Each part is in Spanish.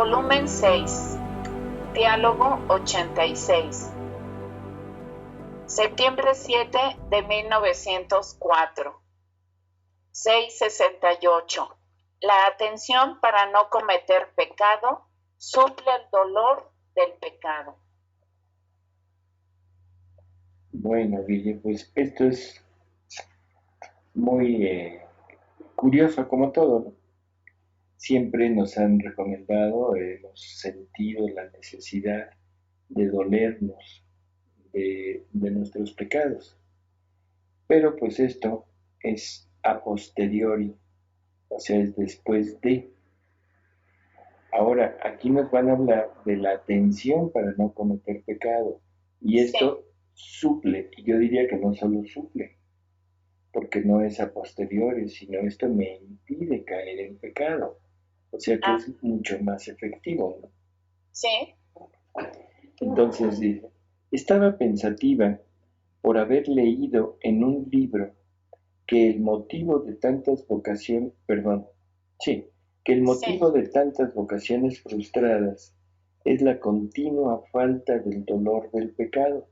Volumen 6. Diálogo 86. Septiembre 7 de 1904. 6:68. La atención para no cometer pecado suple el dolor del pecado. Bueno, Guille, pues esto es muy curioso como todo, ¿no? Siempre nos han recomendado, hemos sentido la necesidad de dolernos de nuestros pecados. Pero pues esto es a posteriori, o sea, es después de. Ahora, aquí nos van a hablar de la atención para no cometer pecado. Y esto suple, y yo diría que no solo suple, porque no es a posteriori, sino esto me impide caer en pecado. O sea que es mucho más efectivo, ¿no? Sí. Entonces dice, estaba pensativa por haber leído en un libro que el motivo de tantas vocaciones, que el motivo de tantas vocaciones frustradas es la continua falta del dolor del pecado.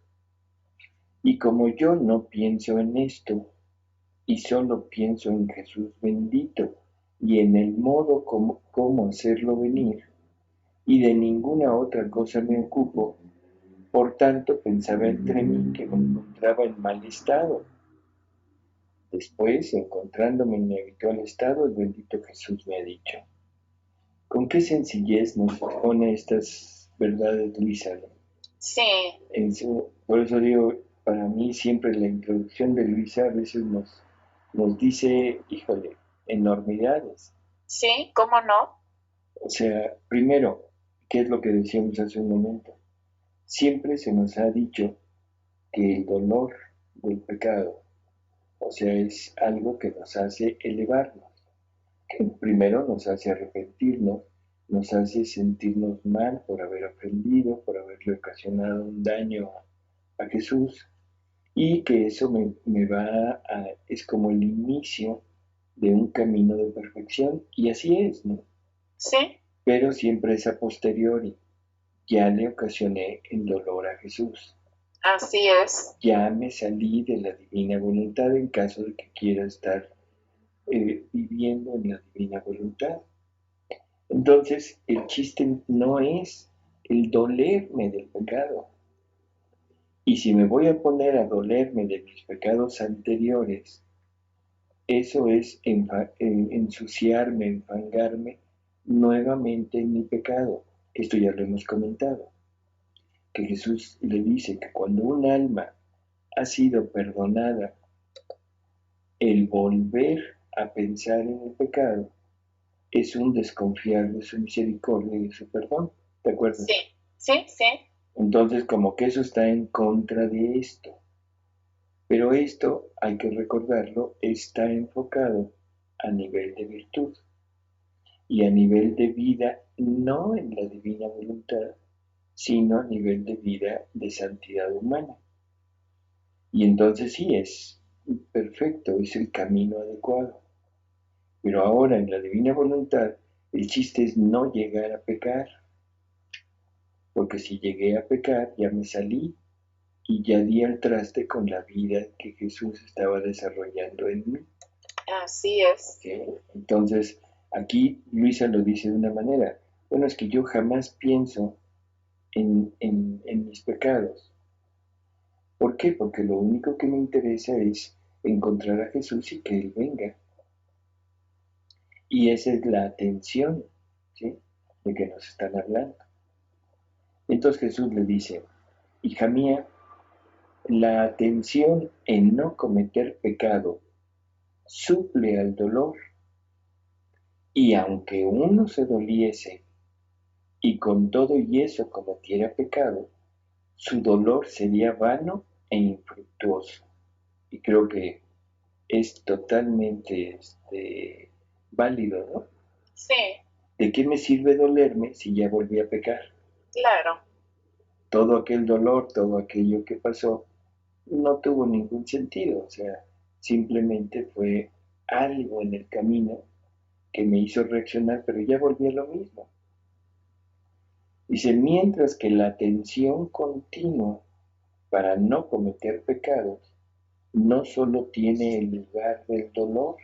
Y como yo no pienso en esto, y solo pienso en Jesús bendito y en el modo como hacerlo venir, y de ninguna otra cosa me ocupo, por tanto pensaba entre mí que me encontraba en mal estado. Después, encontrándome en mi habitual estado, el bendito Jesús me ha dicho: ¿con qué sencillez nos expone estas verdades, Luisa? Sí. Por eso digo, para mí siempre la introducción de Luisa a veces nos dice, híjole, enormidades. Sí, ¿cómo no? O sea, primero, ¿qué es lo que decíamos hace un momento? Siempre se nos ha dicho que el dolor del pecado, o sea, es algo que nos hace elevarnos, que primero nos hace arrepentirnos, nos hace sentirnos mal por haber ofendido, por haberle ocasionado un daño a Jesús, y que eso es como el inicio de un camino de perfección, y así es, ¿no? Sí. Pero siempre es a posteriori. Ya le ocasioné el dolor a Jesús. Así es. Ya me salí de la divina voluntad en caso de que quiera estar viviendo en la divina voluntad. Entonces, el chiste no es el dolerme del pecado. Y si me voy a poner a dolerme de mis pecados anteriores, eso es ensuciarme, enfangarme nuevamente en mi pecado. Esto ya lo hemos comentado. Que Jesús le dice que cuando un alma ha sido perdonada, el volver a pensar en el pecado es un desconfiar de su misericordia y de su perdón. ¿Te acuerdas? Sí. Entonces, como que eso está en contra de esto. Pero esto, hay que recordarlo, está enfocado a nivel de virtud y a nivel de vida, no en la divina voluntad, sino a nivel de vida de santidad humana. Y entonces sí, es perfecto, es el camino adecuado. Pero ahora en la divina voluntad, el chiste es no llegar a pecar, porque si llegué a pecar, ya me salí y ya di al traste con la vida que Jesús estaba desarrollando en mí. Así es. ¿Sí? Entonces, aquí Luisa lo dice de una manera, bueno, es que yo jamás pienso en mis pecados. ¿Por qué? Porque lo único que me interesa es encontrar a Jesús y que Él venga. Y esa es la atención, ¿sí?, de que nos están hablando. Entonces Jesús le dice: hija mía, la atención en no cometer pecado suple al dolor, y aunque uno se doliese y con todo y eso cometiera pecado, su dolor sería vano e infructuoso. Y creo que es totalmente válido, ¿no? Sí. ¿De qué me sirve dolerme si ya volví a pecar? Claro. Todo aquel dolor, todo aquello que pasó, no tuvo ningún sentido, o sea, simplemente fue algo en el camino que me hizo reaccionar, pero ya volví a lo mismo. Dice, mientras que la atención continua para no cometer pecados no solo tiene el lugar del dolor,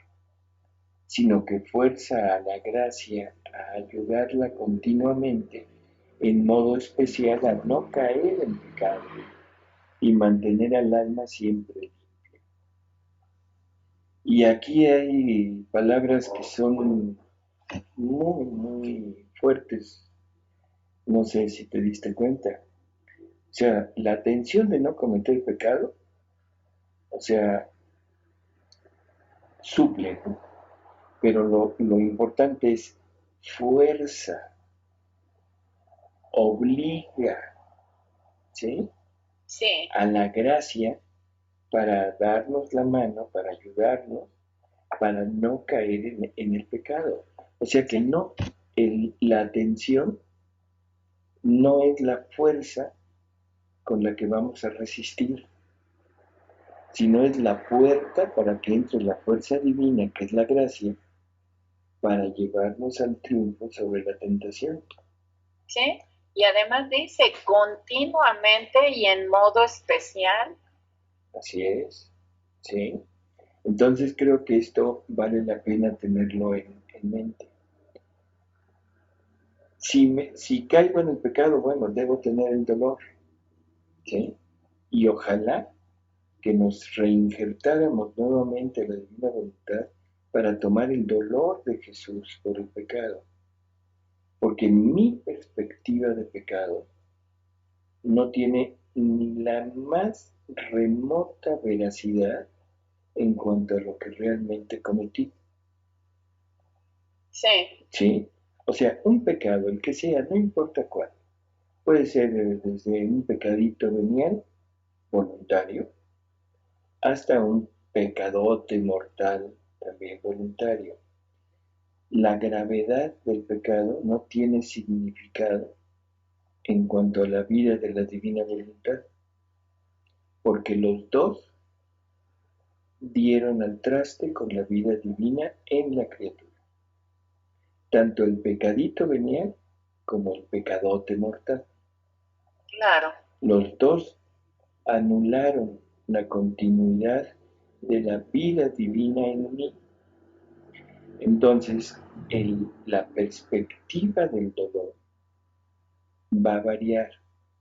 sino que fuerza a la gracia a ayudarla continuamente, en modo especial a no caer en pecado y mantener al alma siempre limpia. Y aquí hay palabras que son muy, muy fuertes. No sé si te diste cuenta. O sea, la atención de no cometer pecado, o sea, suple, ¿no? Pero lo importante es fuerza, obliga, ¿sí? Sí, A la gracia para darnos la mano, para ayudarnos, para no caer en el pecado. O sea que sí, no, la atención no es la fuerza con la que vamos a resistir, sino es la puerta para que entre la fuerza divina, que es la gracia, para llevarnos al triunfo sobre la tentación. sí. Y además dice continuamente y en modo especial. Así es, ¿sí? Entonces creo que esto vale la pena tenerlo en mente. Si caigo en el pecado, bueno, debo tener el dolor, ¿sí? Y ojalá que nos reinjertáramos nuevamente a la divina voluntad para tomar el dolor de Jesús por el pecado. Porque mi perspectiva de pecado no tiene ni la más remota veracidad en cuanto a lo que realmente cometí. Sí, ¿Sí? O sea, un pecado, el que sea, no importa cuál. Puede ser desde un pecadito venial, voluntario, hasta un pecadote mortal, también voluntario. La gravedad del pecado no tiene significado en cuanto a la vida de la divina voluntad, porque los dos dieron al traste con la vida divina en la criatura. Tanto el pecadito venial como el pecadote mortal. claro. Los dos anularon la continuidad de la vida divina en mí. Entonces, la perspectiva del dolor va a variar.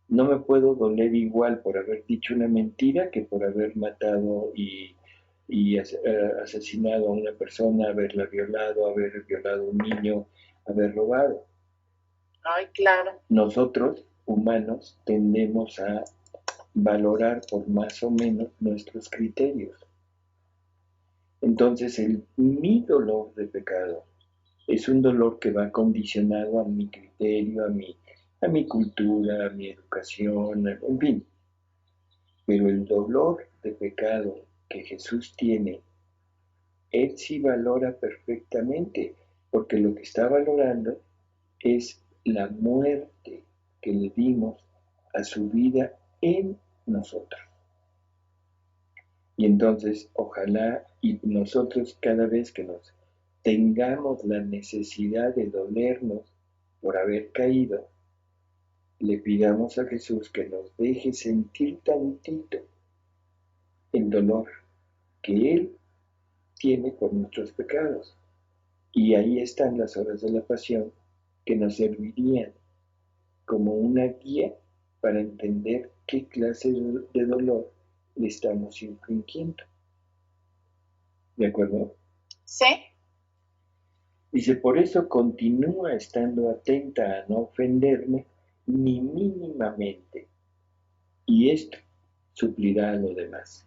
No me puedo doler igual por haber dicho una mentira que por haber matado y asesinado a una persona, haberla violado, haber violado a un niño, haber robado. Ay, claro. Nosotros, humanos, tendemos a valorar por más o menos nuestros criterios. Entonces, mi dolor de pecado es un dolor que va condicionado a mi criterio, a mi cultura, a mi educación, en fin. Pero el dolor de pecado que Jesús tiene, Él sí valora perfectamente, porque lo que está valorando es la muerte que le dimos a su vida en nosotros. Y entonces, ojalá y nosotros cada vez que nos tengamos la necesidad de dolernos por haber caído, le pidamos a Jesús que nos deje sentir tantito el dolor que Él tiene por nuestros pecados. Y ahí están las horas de la pasión que nos servirían como una guía para entender qué clase de dolor le estamos infringiendo. ¿De acuerdo? Sí, Dice, por eso continúa estando atenta a no ofenderme ni mínimamente, y esto suplirá a lo demás.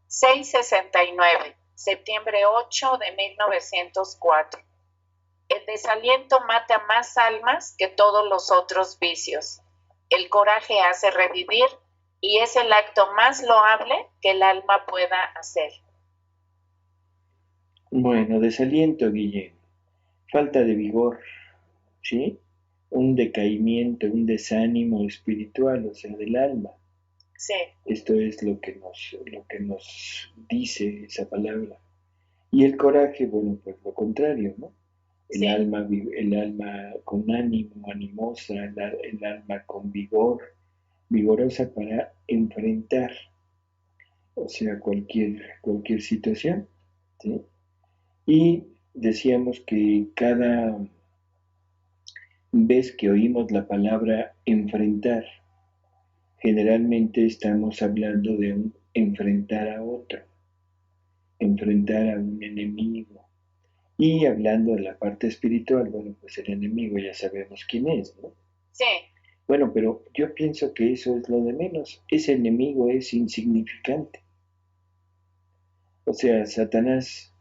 669, septiembre 8 de 1904. El desaliento mata más almas que todos los otros vicios. El coraje hace revivir y es el acto más loable que el alma pueda hacer. Bueno, desaliento, Guillén, falta de vigor, ¿sí? Un decaimiento, un desánimo espiritual, o sea, del alma. Sí, Esto es lo que nos dice esa palabra. Y el coraje, bueno, pues lo contrario, ¿no? el alma, el alma con ánimo, animosa, el alma con vigor, vigorosa para enfrentar, o sea, cualquier situación, ¿sí? Y decíamos que cada vez que oímos la palabra enfrentar, generalmente estamos hablando de un enfrentar a otro, enfrentar a un enemigo. Y hablando de la parte espiritual, bueno, pues el enemigo ya sabemos quién es, ¿no? Sí. Bueno, pero yo pienso que eso es lo de menos. Ese enemigo es insignificante. O sea, Satanás,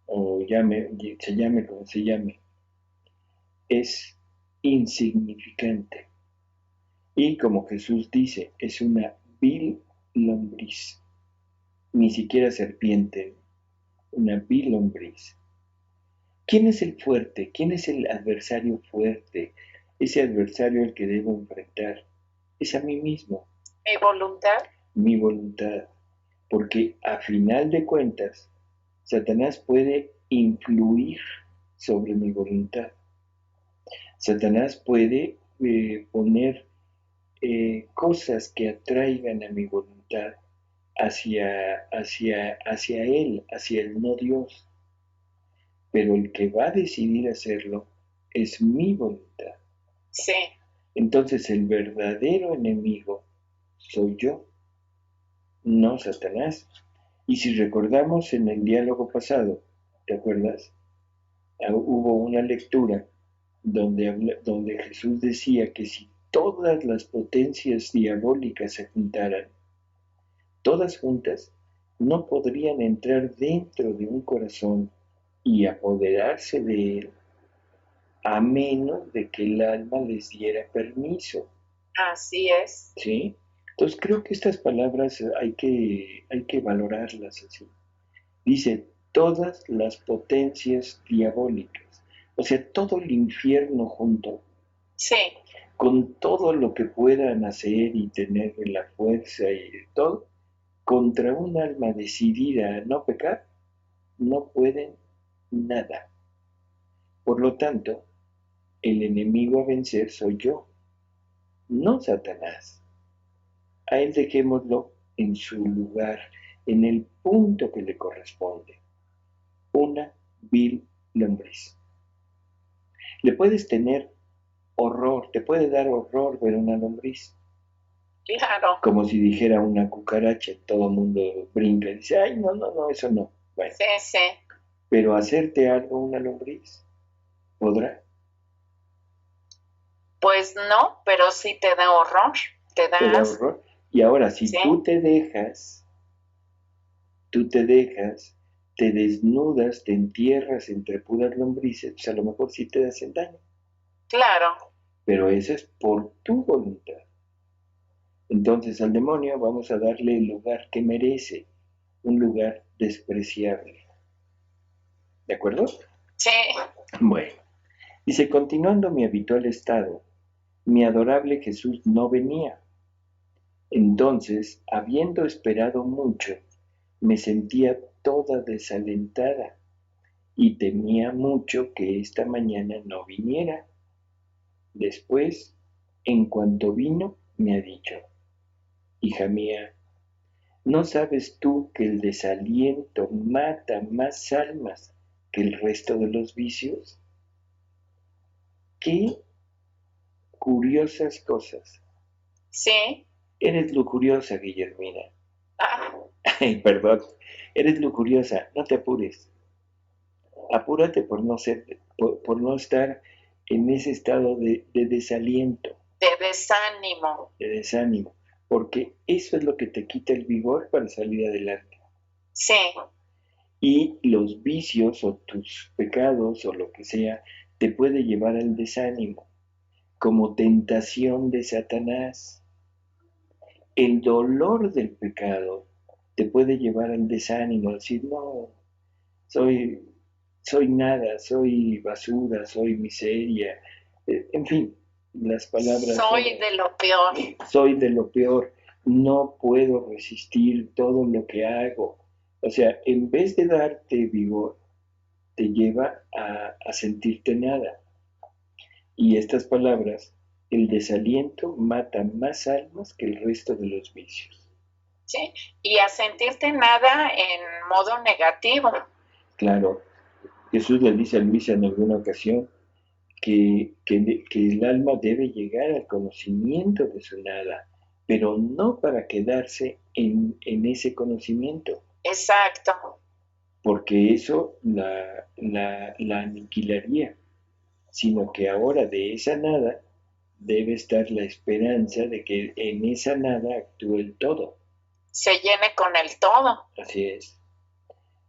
o se llame como se llame, es insignificante. Y como Jesús dice, es una vil lombriz. Ni siquiera serpiente, una vil lombriz. ¿Quién es el fuerte? ¿Quién es el adversario fuerte? Ese adversario al que debo enfrentar es a mí mismo. ¿Mi voluntad? Mi voluntad. Porque a final de cuentas, Satanás puede influir sobre mi voluntad. Satanás puede poner cosas que atraigan a mi voluntad hacia Él, hacia el no Dios. Pero el que va a decidir hacerlo es mi voluntad. Sí. Entonces el verdadero enemigo soy yo, no Satanás. Y si recordamos en el diálogo pasado, ¿te acuerdas? Hubo una lectura donde Jesús decía que si todas las potencias diabólicas se juntaran, todas juntas, no podrían entrar dentro de un corazón y apoderarse de él, a menos de que el alma les diera permiso. Así es. ¿Sí? Entonces creo que estas palabras hay que valorarlas así. Dice, todas las potencias diabólicas, o sea, todo el infierno junto, sí, con todo lo que puedan hacer y tener la fuerza y todo, contra un alma decidida a no pecar, no pueden nada. Por lo tanto, el enemigo a vencer soy yo, no Satanás. A él dejémoslo en su lugar, en el punto que le corresponde. Una vil lombriz. Le puedes tener horror, te puede dar horror ver una lombriz. Claro. Como si dijera una cucaracha, todo el mundo brinca y dice, ay, no, eso no. Bueno, sí. Pero hacerte algo una lombriz, ¿podrá? Pues no, pero sí te da horror. Te da horror. Y ahora, si ¿sí? tú te dejas, te desnudas, te entierras entre puras lombrices, pues a lo mejor sí te hacen daño. Claro. Pero eso es por tu voluntad. Entonces al demonio vamos a darle el lugar que merece, un lugar despreciable. ¿De acuerdo? Sí. Bueno, dice, continuando mi habitual estado, mi adorable Jesús no venía. Entonces, habiendo esperado mucho, me sentía toda desalentada y temía mucho que esta mañana no viniera. Después, en cuanto vino, me ha dicho, hija mía, ¿no sabes tú que el desaliento mata más almas que el resto de los vicios? ¡Qué curiosas cosas! Sí. Eres lujuriosa, Guillermina. Ah. Perdón, eres lujuriosa, no te apures. Apúrate por no estar en ese estado de desaliento. De desánimo. De desánimo. Porque eso es lo que te quita el vigor para salir adelante. Sí. Y los vicios o tus pecados o lo que sea te puede llevar al desánimo, como tentación de Satanás. El dolor del pecado te puede llevar al desánimo, decir, no, soy nada, soy basura, soy miseria, en fin, las palabras. Soy de lo peor. Soy de lo peor, no puedo resistir todo lo que hago. O sea, en vez de darte vigor, te lleva a sentirte nada. Y estas palabras, el desaliento mata más almas que el resto de los vicios. Sí, y a sentirte nada en modo negativo. Claro, Jesús le dice a Luisa en alguna ocasión que el alma debe llegar al conocimiento de su nada, pero no para quedarse en ese conocimiento. Exacto. Porque eso la aniquilaría, sino que ahora de esa nada debe estar la esperanza de que en esa nada actúe el todo. Se llene con el todo. Así es.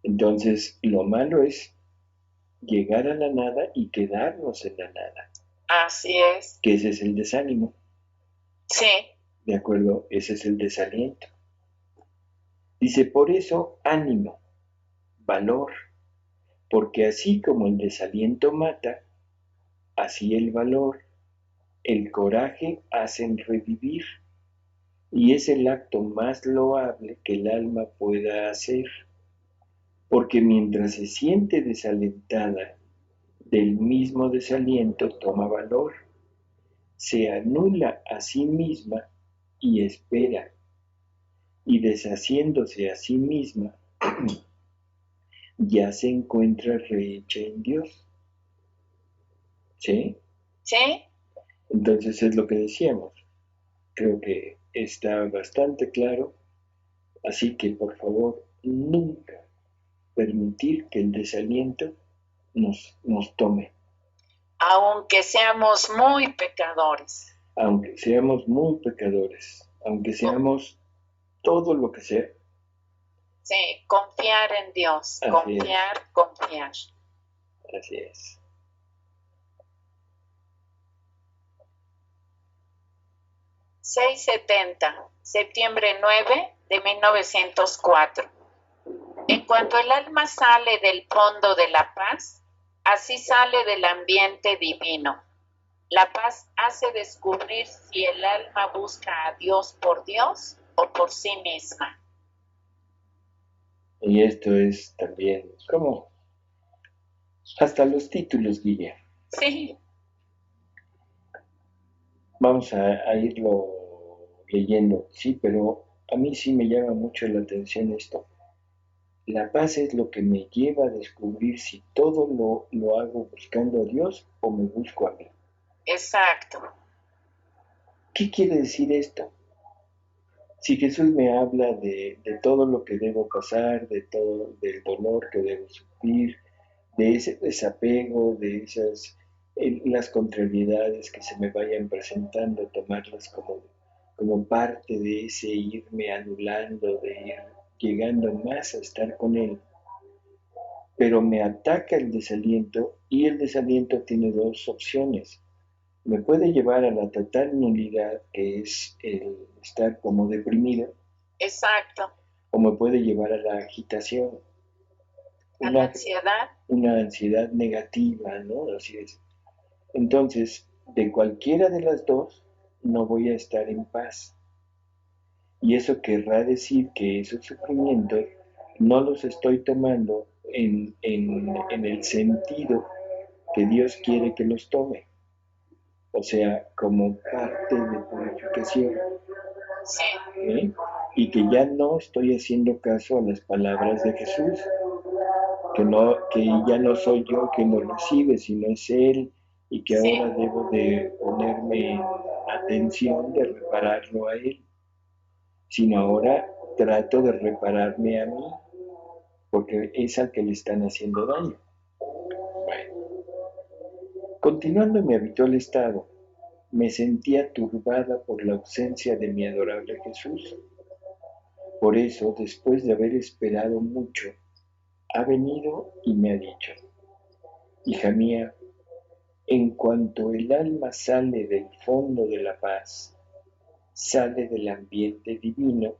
Entonces, lo malo es llegar a la nada y quedarnos en la nada. Así es. Que ese es el desánimo. Sí. ¿De acuerdo? Ese es el desaliento. Dice, por eso, ánimo, valor, porque así como el desaliento mata, así el valor, el coraje hacen revivir, y es el acto más loable que el alma pueda hacer, porque mientras se siente desalentada, del mismo desaliento toma valor, se anula a sí misma y espera, y deshaciéndose a sí misma, ya se encuentra rehecha en Dios. ¿Sí? Sí. Entonces es lo que decíamos. Creo que está bastante claro. Así que por favor, nunca permitir que el desaliento nos tome. Aunque seamos muy pecadores. Aunque seamos muy pecadores, aunque seamos todo lo que sea. Sí, confiar en Dios. Así confiar, es. confiar. Así es. ...670... septiembre 9 de 1904. En cuanto el alma sale del fondo de la paz, así sale del ambiente divino. La paz hace descubrir si el alma busca a Dios o por sí misma. Y esto es también como hasta los títulos, Guille. Sí. Vamos a irlo leyendo, sí, pero a mí sí me llama mucho la atención esto. La paz es lo que me lleva a descubrir si todo lo hago buscando a Dios o me busco a mí. Exacto. ¿Qué quiere decir esto? Si Jesús me habla de todo lo que debo pasar, de todo, del dolor que debo sufrir, de ese desapego, de esas las contrariedades que se me vayan presentando, tomarlas como parte de ese irme anulando, de ir llegando más a estar con Él. Pero me ataca el desaliento y el desaliento tiene dos opciones. Me puede llevar a la total nulidad, que es el estar como deprimido. Exacto. O me puede llevar a la agitación. A la ansiedad. Una ansiedad negativa, ¿no? Así es. Entonces, de cualquiera de las dos, no voy a estar en paz. Y eso querrá decir que esos sufrimientos no los estoy tomando en el sentido que Dios quiere que los tome. O sea, como parte de purificación. Sí. ¿Eh? Y que ya no estoy haciendo caso a las palabras de Jesús, que ya no soy yo quien lo recibe, sino es Él, y que Sí. ahora debo de ponerme en atención de repararlo a Él, sino ahora trato de repararme a mí, porque es al que le están haciendo daño. Bueno, continuando mi habitual estado, me sentía turbada por la ausencia de mi adorable Jesús. Por eso, después de haber esperado mucho, ha venido y me ha dicho: hija mía, en cuanto el alma sale del fondo de la paz, sale del ambiente divino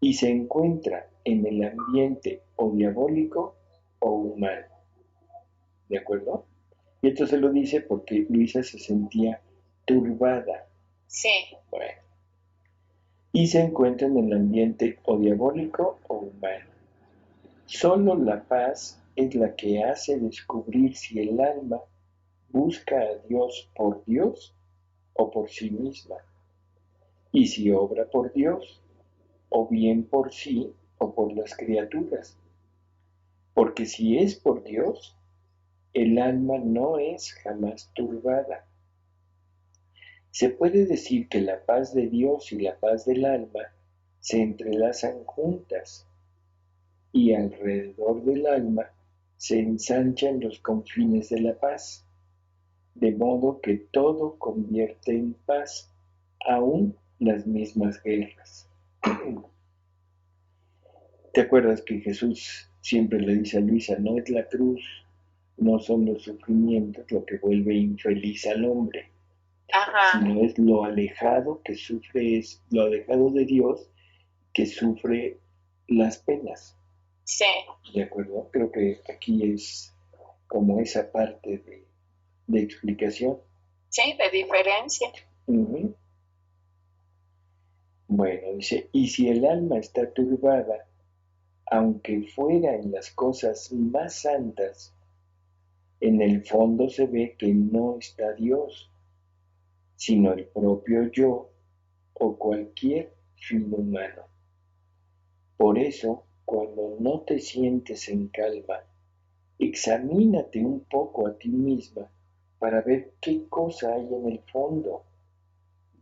y se encuentra en el ambiente o diabólico o humano. ¿De acuerdo? Y esto se lo dice porque Luisa se sentía turbada. Sí. Bueno. Y se encuentra en el ambiente o diabólico o humano. Solo la paz es la que hace descubrir si el alma busca a Dios o por sí misma, y si obra por Dios, o bien por sí o por las criaturas. Porque si es por Dios, el alma no es jamás turbada. Se puede decir que la paz de Dios y la paz del alma se entrelazan juntas, y alrededor del alma se ensanchan los confines de la paz, de modo que todo convierte en paz, aún las mismas guerras. ¿Te acuerdas que Jesús siempre le dice a Luisa, no es la cruz, no son los sufrimientos lo que vuelve infeliz al hombre, sino es lo alejado que sufre, es lo alejado de Dios que sufre las penas? Sí. ¿De acuerdo? Creo que aquí es como esa parte de explicación. Sí, de diferencia. Uh-huh. Bueno, dice, y si el alma está turbada, aunque fuera en las cosas más santas, en el fondo se ve que no está Dios, sino el propio yo o cualquier fin humano. Por eso, cuando no te sientes en calma, examínate un poco a ti misma para ver qué cosa hay en el fondo.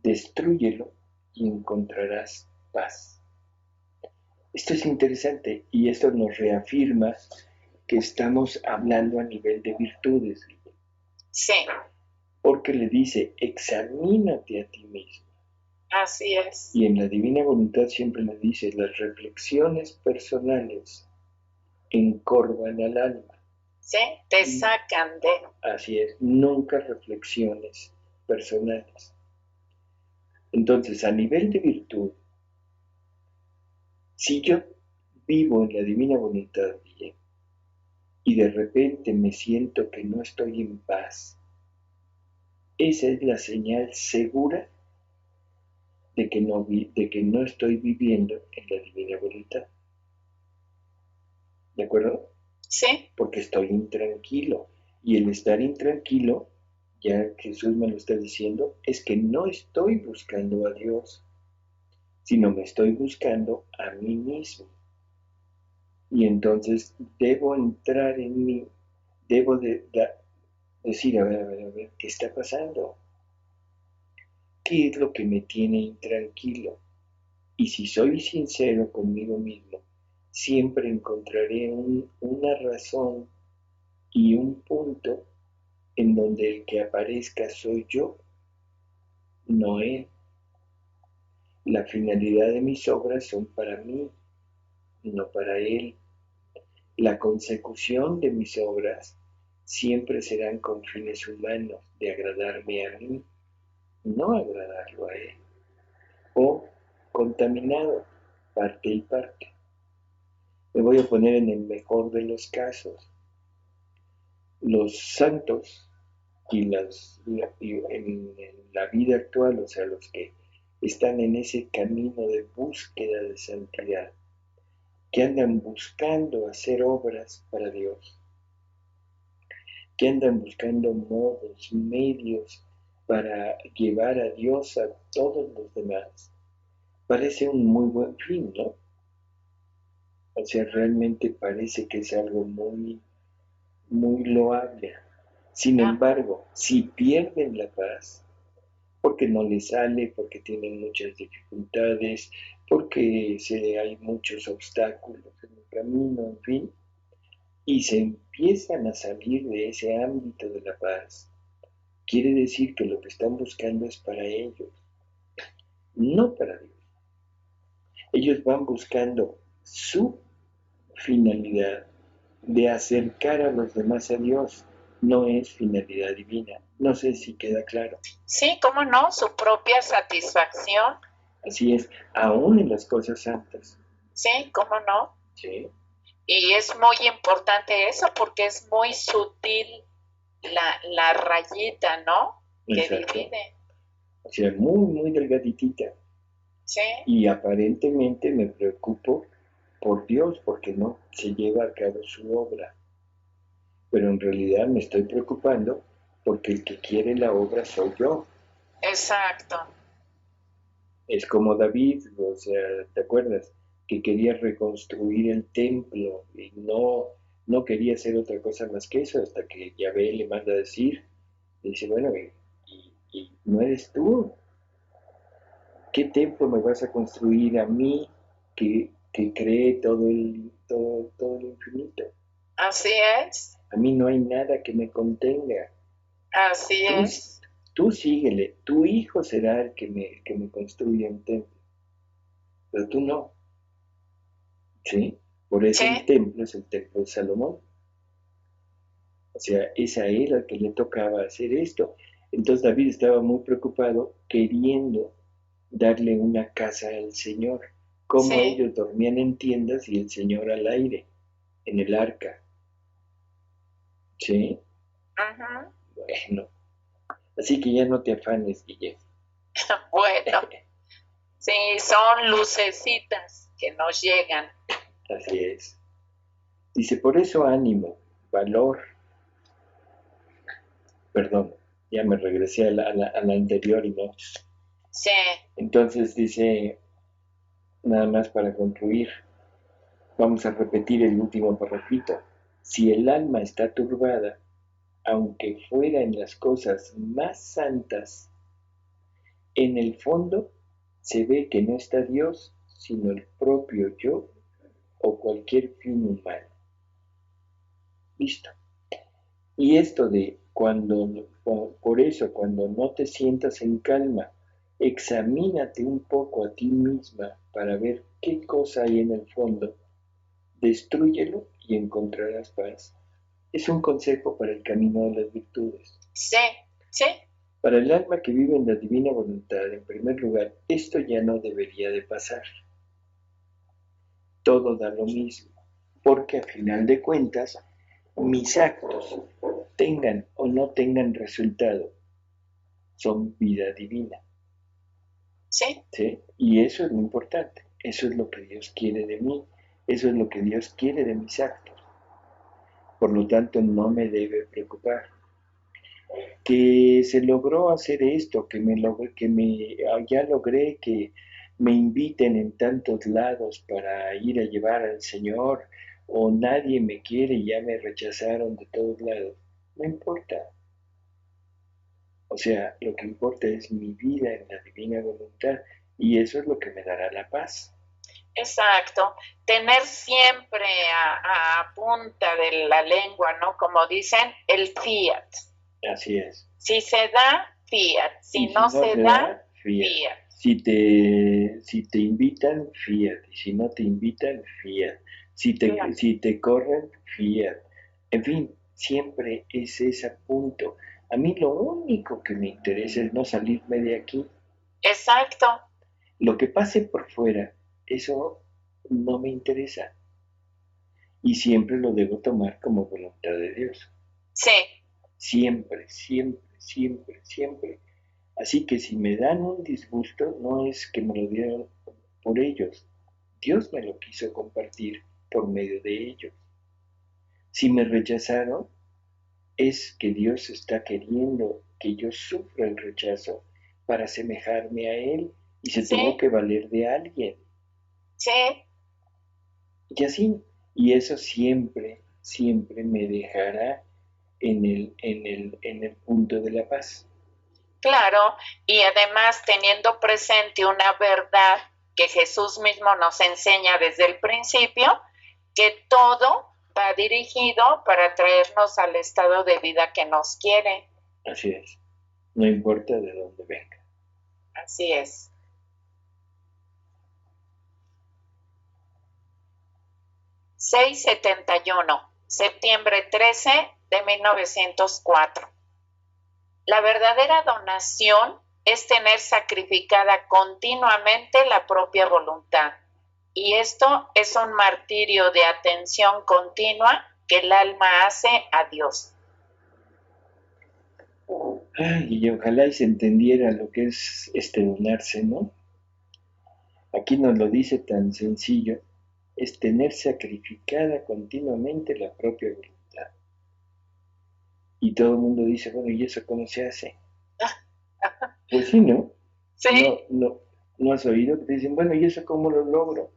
Destrúyelo y encontrarás paz. Esto es interesante y esto nos reafirma que estamos hablando a nivel de virtudes. Sí. Porque le dice, examínate a ti mismo. Así es. Y en la divina voluntad siempre le dice, las reflexiones personales encorvan al alma. Sí, te sacan de... Así es, nunca reflexiones personales. Entonces, a nivel de virtud, si yo vivo en la divina voluntad bien, y de repente me siento que no estoy en paz, esa es la señal segura de que no estoy viviendo en la divina voluntad. ¿De acuerdo? Sí. Porque estoy intranquilo. Y el estar intranquilo, ya Jesús me lo está diciendo, es que no estoy buscando a Dios, sino me estoy buscando a mí mismo. Y entonces debo entrar en mí, debo decir, a ver, ¿qué está pasando? ¿Qué es lo que me tiene intranquilo? Y si soy sincero conmigo mismo, siempre encontraré una razón y un punto en donde el que aparezca soy yo, no él. La finalidad de mis obras son para mí, no para él. La consecución de mis obras siempre serán con fines humanos, de agradarme a mí, no agradarlo a él. O contaminado, parte y parte. Me voy a poner en el mejor de los casos. Los santos y en la vida actual, o sea, los que están en ese camino de búsqueda de santidad, que andan buscando hacer obras para Dios, que andan buscando modos, medios para llevar a Dios a todos los demás. Parece un muy buen fin, ¿no? O sea, realmente parece que es algo muy, muy loable. Sin embargo, si pierden la paz, porque no les sale, porque tienen muchas dificultades, porque hay muchos obstáculos en el camino, en fin, y se empiezan a salir de ese ámbito de la paz, quiere decir que lo que están buscando es para ellos, no para Dios. Ellos van buscando su finalidad de acercar a los demás a Dios, no es finalidad divina. No sé si queda claro. Sí, cómo no, su propia satisfacción. Así es, aún en las cosas santas. Sí, cómo no. Sí. Y es muy importante eso porque es muy sutil la rayita, ¿no? Que Exacto. divide. O sea, muy, muy delgaditita. Sí. Y aparentemente me preocupo por Dios porque no se lleva a cabo su obra. pero en realidad me estoy preocupando porque el que quiere la obra soy yo. Exacto. Es como David, o sea, ¿te acuerdas? Que quería reconstruir el templo y no quería hacer otra cosa más que eso, hasta que Yahvé le manda a decir, le dice, bueno, y no eres tú. ¿Qué templo me vas a construir a mí que cree todo el infinito? Así es. A mí no hay nada que me contenga. Así Tú, es. tú síguele, tu hijo será el que me construya un templo, pero tú no, ¿sí? Por eso el Sí, templo es el templo de Salomón. O sea, es a él al que le tocaba hacer esto. Entonces David estaba muy preocupado queriendo darle una casa al Señor. Como sí. ellos dormían en tiendas y el Señor al aire, en el arca. ¿Sí? Ujú. Bueno, así que ya no te afanes, Guille. Bueno, sí, son lucecitas que nos llegan. Así es. Dice, por eso ánimo, valor, perdón, ya me regresé a la anterior y no. Sí, Entonces dice, nada más para concluir, vamos a repetir el último parrafito. Si el alma está turbada, aunque fuera en las cosas más santas, en el fondo se ve que no está Dios, sino el propio yo o cualquier fin humano. Listo. Y esto de por eso, cuando no te sientas en calma, examínate un poco a ti misma para ver qué cosa hay en el fondo, destrúyelo y encontrarás paz. Es un consejo para el camino de las virtudes. sí, sí. Para el alma que vive en la divina voluntad, en primer lugar, esto ya no debería de pasar. Todo da lo mismo, porque a final de cuentas, mis actos, tengan o no tengan resultado, son vida divina. Sí, ¿Sí? Y eso es lo importante, eso es lo que Dios quiere de mí, eso es lo que Dios quiere de mis actos. Por lo tanto, no me debe preocupar. Que se logró hacer esto, ya logré que me inviten en tantos lados para ir a llevar al Señor, o nadie me quiere y ya me rechazaron de todos lados. No importa. O sea, lo que importa es mi vida en la divina voluntad y eso es lo que me dará la paz. exacto. Tener siempre a punta de la lengua, ¿no? Como dicen, el fiat. Así es. Si se da, fiat. Y Si si no no se se da, da, fiat. fiat. Si te invitan, fiat. Y si no te invitan, fiat. Claro. Si te corren, fiat. En fin, siempre es ese punto. A mí lo único que me interesa es no salirme de aquí. Exacto. Lo que pase por fuera, eso no me interesa. Y siempre lo debo tomar como voluntad de Dios. Sí, Siempre, siempre, siempre, siempre. Así que si me dan un disgusto, no es que me lo dieron por ellos. Dios me lo quiso compartir por medio de ellos. Si me rechazaron, es que Dios está queriendo que yo sufra el rechazo para asemejarme a Él y se tuvo sí, que valer de alguien. sí. Y así, y eso siempre, siempre me dejará en el punto de la paz. Claro, y además teniendo presente una verdad que Jesús mismo nos enseña desde el principio, que todo va dirigido para traernos al estado de vida que nos quiere. Así es, no importa de dónde venga. Así es. 671, septiembre 13 de 1904. La verdadera donación es tener sacrificada continuamente la propia voluntad. Y esto es un martirio de atención continua que el alma hace a Dios. Ay, y ojalá y se entendiera lo que es estrenarse, ¿no? Aquí nos lo dice tan sencillo, es tener sacrificada continuamente la propia voluntad. Y todo el mundo dice, bueno, ¿y eso cómo se hace? Pues sí, ¿no? Sí, No has oído que te dicen, bueno, ¿y eso cómo lo logro?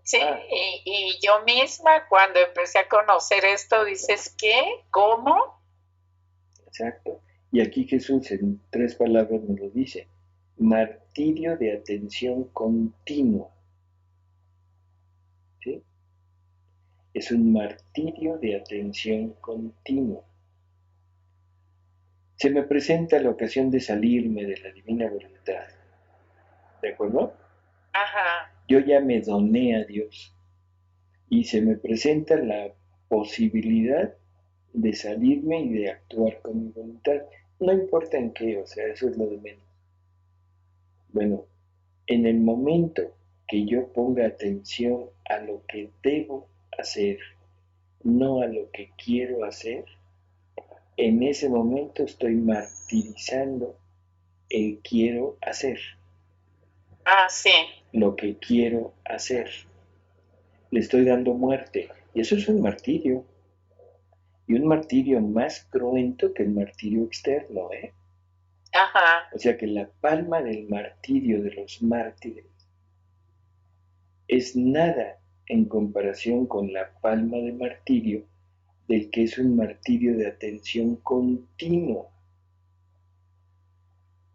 sí, y yo misma cuando empecé a conocer esto, dices, ¿qué? ¿Cómo? Exacto. Y aquí Jesús en 3 palabras nos lo dice, martirio de atención continua. ¿Sí? Es un martirio de atención continua. Se me presenta la ocasión de salirme de la divina voluntad. ¿De acuerdo? Ajá, Yo ya me doné a Dios y se me presenta la posibilidad de salirme y de actuar con mi voluntad. No importa en qué, o sea, eso es lo de menos. Bueno, en el momento que yo ponga atención a lo que debo hacer, no a lo que quiero hacer, en ese momento estoy martirizando el quiero hacer, sí, lo que quiero hacer. Le estoy dando muerte. Y eso es un martirio. Y un martirio más cruento que el martirio externo, ¿eh? ajá, O sea que la palma del martirio de los mártires es nada en comparación con la palma de martirio del que es un martirio de atención continua.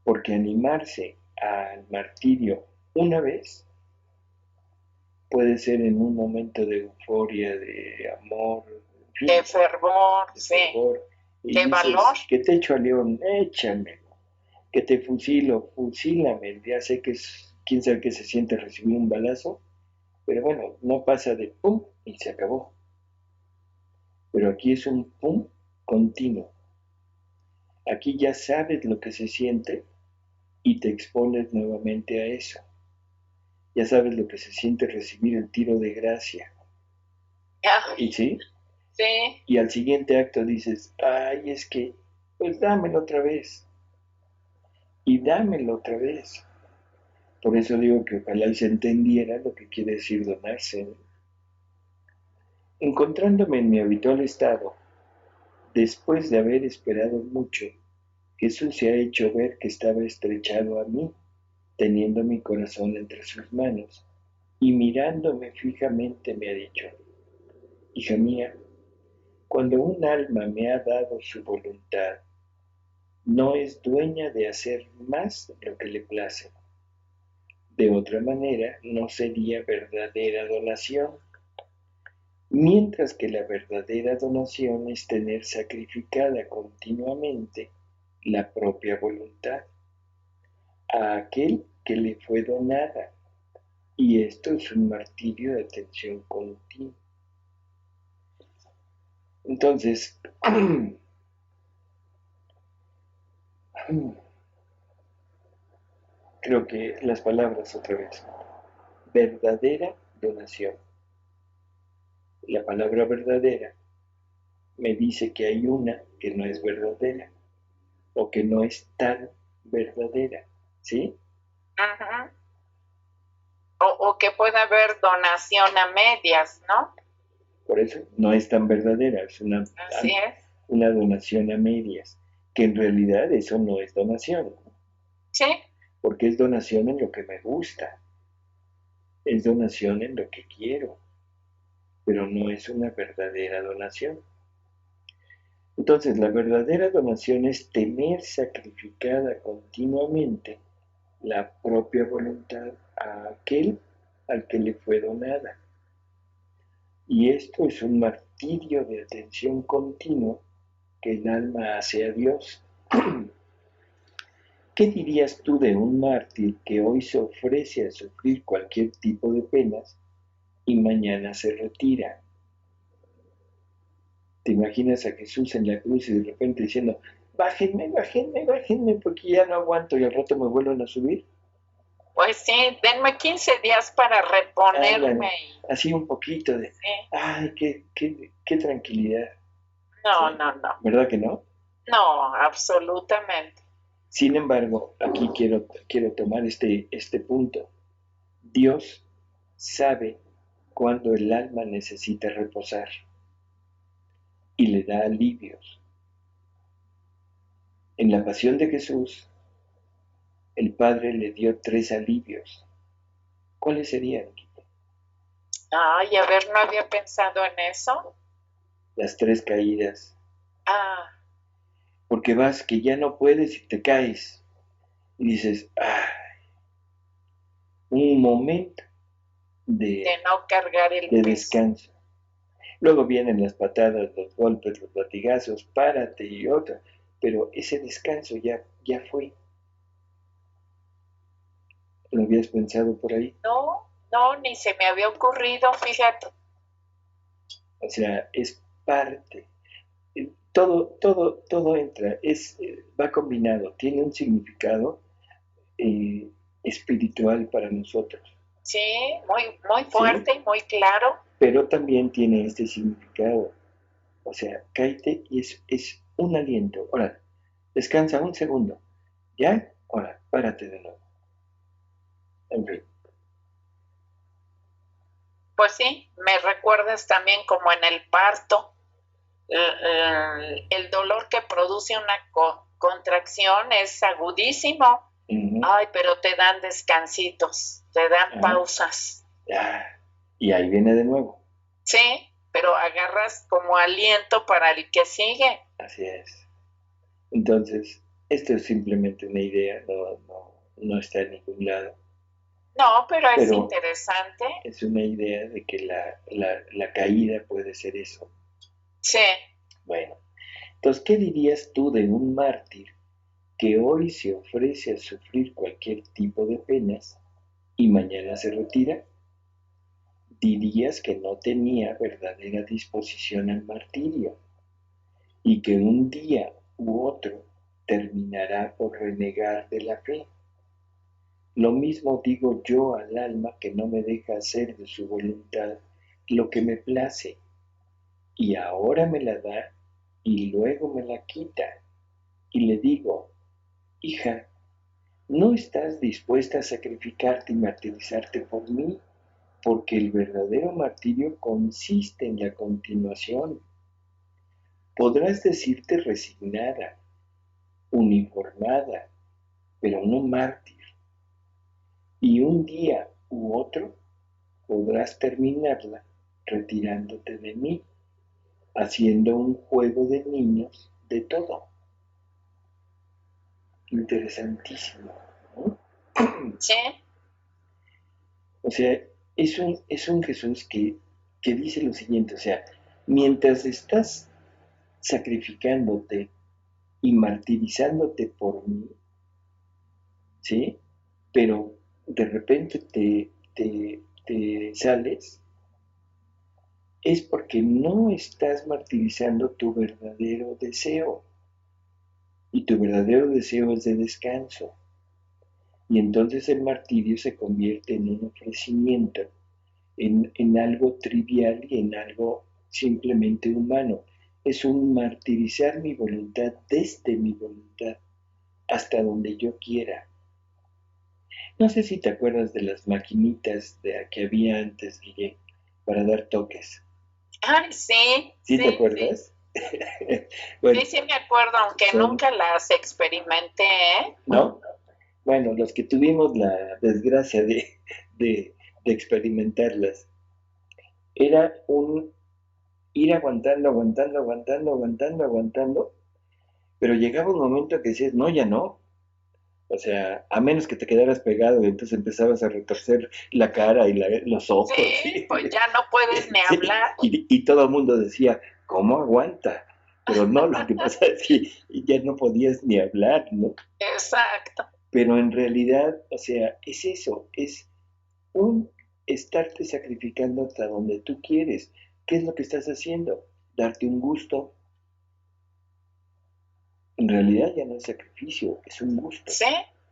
Porque animarse al martirio una vez puede ser en un momento de euforia, de amor, en de fin, fervor, de sí, fervor. Y de valor. dices, que te echo a león, échame. Que te fusilo, fusílame. Ya sé que es, quién sabe qué se siente recibir un balazo, pero bueno, no pasa de pum y se acabó. Pero aquí es un pum continuo. Aquí ya sabes lo que se siente y te expones nuevamente a eso. Ya sabes lo que se siente recibir el tiro de gracia. ¿Y Ay, sí? sí, Y al siguiente acto dices, ay, es que, pues dámelo otra vez. Y dámelo otra vez. Por eso digo que ojalá y se entendiera lo que quiere decir donarse, ¿no? Encontrándome en mi habitual estado, después de haber esperado mucho, Jesús se ha hecho ver que estaba estrechado a mí, teniendo mi corazón entre sus manos, y mirándome fijamente me ha dicho, hija mía, cuando un alma me ha dado su voluntad, no es dueña de hacer más lo que le place. De otra manera, no sería verdadera donación. Mientras que la verdadera donación es tener sacrificada continuamente la propia voluntad a aquel que le fue donada. Y esto es un martirio de atención continua. Entonces, creo que las palabras otra vez. Verdadera donación. La palabra verdadera me dice que hay una que no es verdadera o que no es tan verdadera, ¿sí? ajá. O que pueda haber donación a medias, ¿no? Por eso no es tan verdadera, es Así es. una donación a medias, que en realidad eso no es donación, Sí, porque es donación en lo que me gusta, es donación en lo que quiero, pero no es una verdadera donación. Entonces, la verdadera donación es tener sacrificada continuamente la propia voluntad a aquel al que le fue donada. Y esto es un martirio de atención continua que el alma hace a Dios. ¿Qué dirías tú de un mártir que hoy se ofrece a sufrir cualquier tipo de penas y mañana se retira? ¿Te imaginas a Jesús en la cruz y de repente diciendo, bájenme, bájenme, bájenme porque ya no aguanto y al rato me vuelven a subir? pues sí, denme 15 días para reponerme. Ándale, así un poquito de, Sí. ay, qué tranquilidad, No, ¿sí? no, no. ¿Verdad que no? No, absolutamente. Sin embargo, aquí quiero tomar este punto. Dios sabe cuando el alma necesita reposar y le da alivios. En la pasión de Jesús, el Padre le dio 3 alivios. ¿Cuáles serían? Ay, a ver, no había pensado en eso. Las 3 caídas. Ah, Porque vas que ya no puedes y te caes. Y dices, un momento de de no cargar el peso. descanso. Luego vienen las patadas, los golpes, los latigazos, párate y otra. Pero ese descanso ya fue. ¿Lo habías pensado por ahí? No, ni se me había ocurrido, fíjate. O sea, es parte. Todo entra, va combinado, tiene un significado espiritual para nosotros. Sí, muy fuerte, ¿sí? Muy claro. Pero también tiene este significado. O sea, cáete y es un aliento. Ahora, descansa un segundo. ¿Ya? Ahora, párate de nuevo. En fin. Pues sí, me recuerdas también como en el parto, el dolor que produce una contracción es agudísimo. Ay, pero te dan descansitos, te dan pausas. Y ahí viene de nuevo. Sí, pero agarras como aliento para el que sigue. Así es. Entonces, esto es simplemente una idea, no está en ningún lado. No, pero es interesante. Es una idea de que la caída puede ser eso. Sí. Bueno, entonces, ¿qué dirías tú de un mártir que hoy se ofrece a sufrir cualquier tipo de penas y mañana se retira? Dirías que no tenía verdadera disposición al martirio y que un día u otro terminará por renegar de la fe. Lo mismo digo yo al alma que no me deja hacer de su voluntad lo que me place, y ahora me la da y luego me la quita, y le digo, hija, ¿no estás dispuesta a sacrificarte y martirizarte por mí? Porque el verdadero martirio consiste en la continuación. Podrás decirte resignada, uniformada, pero no mártir. Y un día u otro podrás terminarla retirándote de mí, haciendo un juego de niños de todo. Interesantísimo, ¿no? Sí. O sea, es un Jesús que dice lo siguiente, o sea, mientras estás sacrificándote y martirizándote por mí, ¿sí? Pero de repente te sales, es porque no estás martirizando tu verdadero deseo. Y tu verdadero deseo es de descanso. Y entonces el martirio se convierte en un ofrecimiento, en algo trivial y en algo simplemente humano. Es un martirizar mi voluntad desde mi voluntad hasta donde yo quiera. No sé si te acuerdas de las maquinitas que había antes, Guille, para dar toques. Ay, sí. ¿Sí te acuerdas? Sí. Bueno, sí me acuerdo, aunque nunca las experimenté, ¿eh? ¿No? Bueno, los que tuvimos la desgracia de experimentarlas, era un ir aguantando, pero llegaba un momento que decías, no, ya no. O sea, a menos que te quedaras pegado y entonces empezabas a retorcer la cara y los ojos. Sí, pues ya no puedes ni hablar. Y todo el mundo decía, ¿cómo aguanta? Pero no, lo que pasa es que ya no podías ni hablar, ¿no? Exacto. Pero en realidad, o sea, es eso, es un estarte sacrificando hasta donde tú quieres. ¿Qué es lo que estás haciendo? Darte un gusto. En realidad ya no es sacrificio, es un gusto. Sí.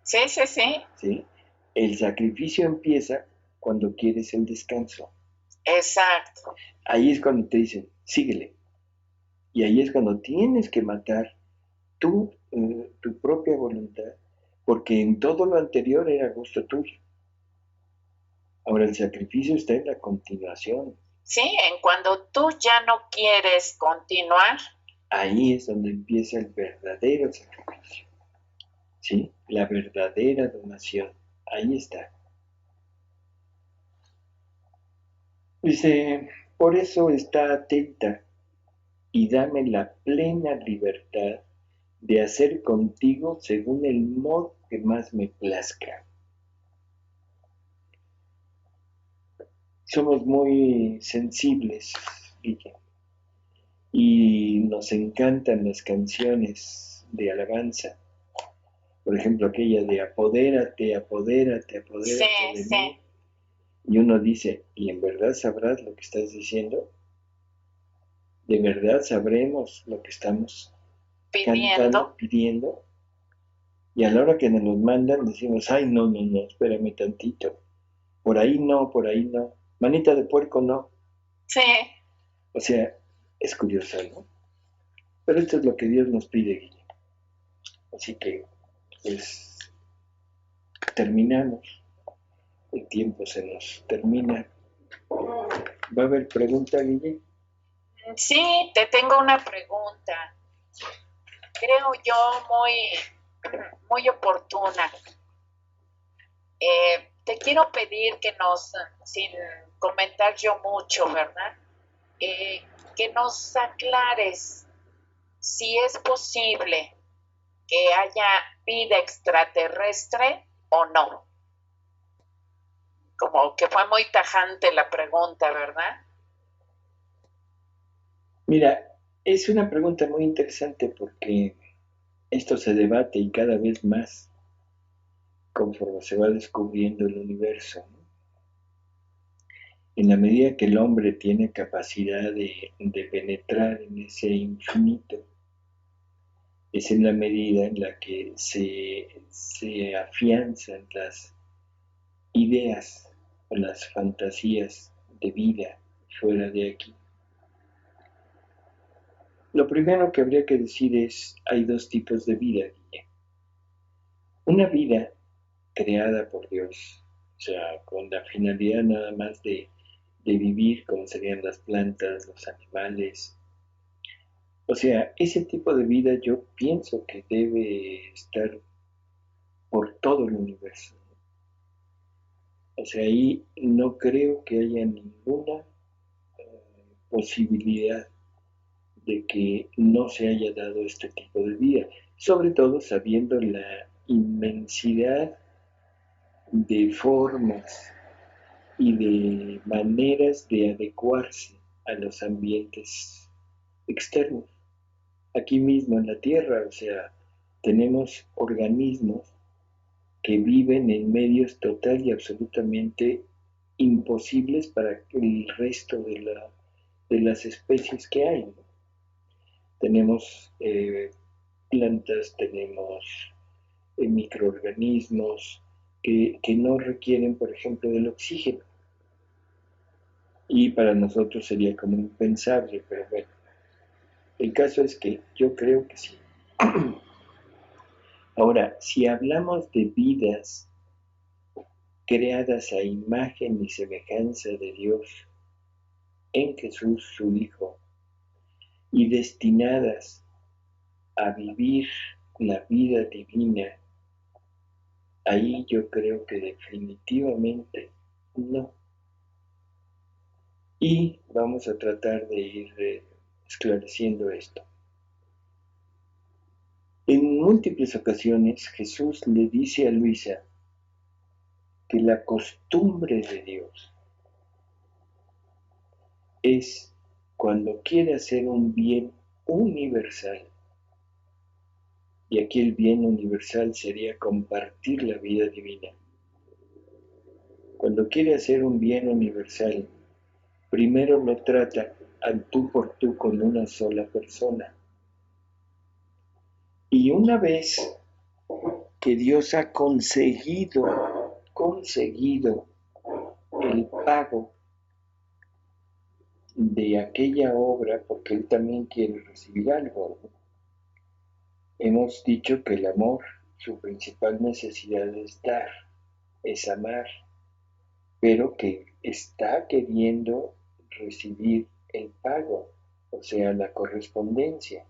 ¿Sí? El sacrificio empieza cuando quieres el descanso. Exacto. Ahí es cuando te dicen, síguele. Y ahí es cuando tienes que matar tu propia voluntad, porque en todo lo anterior era gusto tuyo. Ahora el sacrificio está en la continuación. Sí, en cuando tú ya no quieres continuar. Ahí es donde empieza el verdadero sacrificio. ¿sí? La verdadera donación. Ahí está. Dice, por eso está atenta y dame la plena libertad de hacer contigo según el modo que más me plazca. Somos muy sensibles, Guille, y nos encantan las canciones de alabanza. Por ejemplo, aquella de apodérate, apodérate, Sí, apodérate de sí, mí. Y uno dice, ¿y en verdad sabrás lo que estás diciendo? ¿De verdad sabremos lo que estamos pidiendo. cantando, pidiendo? Y a la hora que nos los mandan decimos, ay, no, no, no, espérame tantito. Por ahí no, por ahí no. Manita de puerco no. Sí, O sea, es curioso, ¿no? Pero esto es lo que Dios nos pide, Guille. Así que, pues, terminamos. El tiempo se nos termina. ¿Va a haber pregunta, Guille? sí, te tengo una pregunta. Creo yo muy oportuna. Te quiero pedir que sin comentar yo mucho, ¿verdad? Que nos aclares si es posible que haya vida extraterrestre o no. Como que fue muy tajante la pregunta, ¿verdad? Mira, es una pregunta muy interesante porque esto se debate y cada vez más conforme se va descubriendo el universo, ¿no? En la medida que el hombre tiene capacidad de penetrar en ese infinito, es en la medida en la que se afianzan las ideas o las fantasías de vida fuera de aquí. Lo primero que habría que decir es, hay dos tipos de vida, Guille. Una vida creada por Dios, o sea, con la finalidad nada más de vivir como serían las plantas, los animales. O sea, ese tipo de vida yo pienso que debe estar por todo el universo. O sea, ahí no creo que haya ninguna posibilidad de que no se haya dado este tipo de vida, sobre todo sabiendo la inmensidad de formas y de maneras de adecuarse a los ambientes externos. Aquí mismo en la Tierra, o sea, tenemos organismos que viven en medios total y absolutamente imposibles para el resto de las especies que hay, ¿no? Tenemos plantas, tenemos microorganismos que no requieren, por ejemplo, del oxígeno. Y para nosotros sería como impensable, pero bueno, el caso es que yo creo que sí. Ahora, si hablamos de vidas creadas a imagen y semejanza de Dios en Jesús su Hijo y destinadas a vivir la vida divina, ahí yo creo que definitivamente no. Y vamos a tratar de ir esclareciendo esto. En múltiples ocasiones Jesús le dice a Luisa que la costumbre de Dios es cuando quiere hacer un bien universal, y aquí el bien universal sería compartir la vida divina. Cuando quiere hacer un bien universal, primero lo trata al tú por tú con una sola persona. Y una vez que Dios ha conseguido el pago de aquella obra, porque Él también quiere recibir algo, ¿no? Hemos dicho que el amor, su principal necesidad es dar, es amar, pero que está queriendo recibir el pago, o sea, la correspondencia.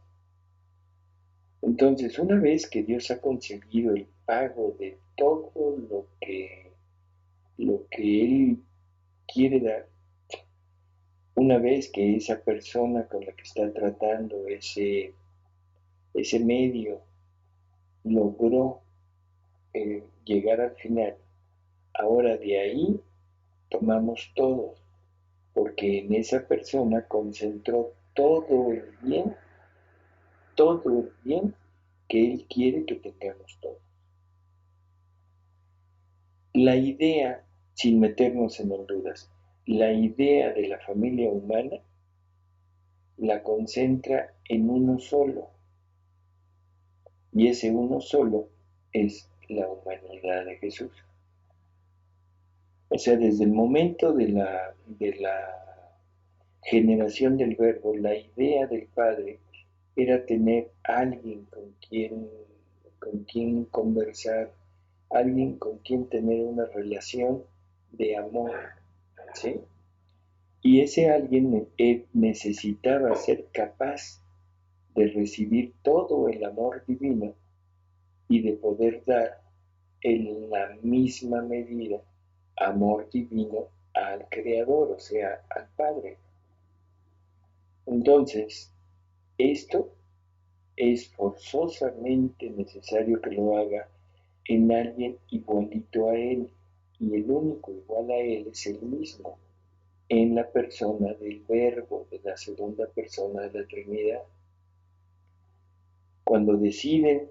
Entonces, una vez que Dios ha conseguido el pago de todo lo que Él quiere dar, una vez que esa persona con la que está tratando, ese medio, logró llegar al final, ahora de ahí tomamos todos, porque en esa persona concentró todo el bien que Él quiere que tengamos todos. La idea, sin meternos en honduras, la idea de la familia humana la concentra en uno solo, y ese uno solo es la humanidad de Jesús. O sea, desde el momento de la generación del Verbo, la idea del Padre era tener alguien con quien conversar, alguien con quien tener una relación de amor, ¿sí? Y ese alguien necesitaba ser capaz de recibir todo el amor divino y de poder dar en la misma medida amor divino al Creador, o sea, al Padre. Entonces, esto es forzosamente necesario que lo haga en alguien igualito a Él, y el único igual a Él es Él mismo, en la persona del Verbo, de la segunda persona de la Trinidad. Cuando deciden